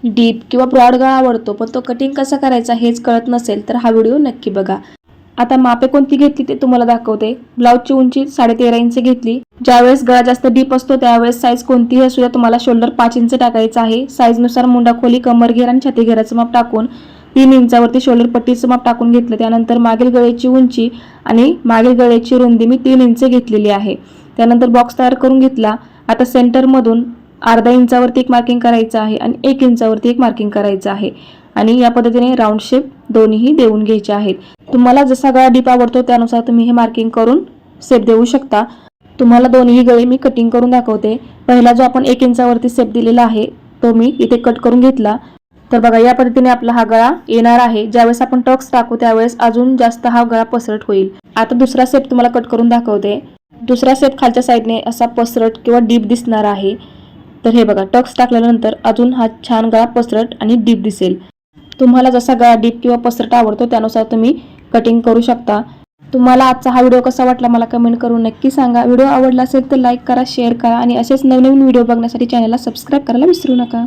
Deep किंवा broad गळा आवडतो पण तो कटिंग कसा करायचा हेच कळत नसेल तर हा व्हिडिओ नक्की बघा। आता मापे कोणती घेतली ते तुम्हाला दाखवते। ब्लाऊजची उंची 13.5 इंच घेतली। ज्यावेळेस गळा जास्त डीप असतो त्यावेळेस साईज कोणतीही असू द्या तुम्हाला शोल्डर 5 इंच टाकायचं आहे। साईज नुसार मुंडा खोली, कमर घेर आणि छाती घेराचं माप टाकून 3 इंचावरती शोल्डर पट्टीचं माप टाकून घेतलं। त्यानंतर मागील गळ्याची उंची आणि मागील गळ्याची रुंदी मी 3 इंच घेतलेली आहे। त्यानंतर बॉक्स तयार करून घेतला। आता सेंटर मधून अर्धा इंचावरती एक मार्किंग करायचं आहे आणि 1 इंचावरती एक मार्किंग करायचं आहे आणि या पद्धतीने राऊंड शेप दोन्हीही देऊन घ्यायचे आहेत। तुम्हाला जसा गळा डीप आवडतो त्यानुसार तुम्ही हे मार्किंग करून शेप देऊ शकता। तुम्हाला दोन्ही गळे मी कटिंग करून दाखवते। पहिला जो आपण 1 इंचावरती शेप दिलेला आहे तो मी इथे कट करून घेतला। तर बघा या पद्धतीने आपला हा गळा येणार आहे। ज्यावेळेस आपण टक्स टाकू त्यावेळेस अजून जास्त हा गळा पसरट होईल। आता दुसरा शेप तुम्हाला कट करून दाखवते। दुसरा शेप खालच्या साईडने असा पसरट किंवा डीप दिसणार आहे। तर हे बघा टक्स टाकल्यानंतर अजून हा छान गळा पसरट आणि डीप दिसेल। तुम्हाला जसा गळा डीप किंवा पसरट आवडतो त्यानुसार तुम्ही कटिंग करू शकता। तुम्हाला आजचा हा व्हिडिओ कसा वाटला मला कमेंट करून नक्की सांगा। व्हिडिओ आवडला असेल तर लाईक करा, शेअर करा आणि असेच नवनवीन व्हिडिओ बघण्यासाठी चॅनलला सबस्क्राइब करायला विसरू नका।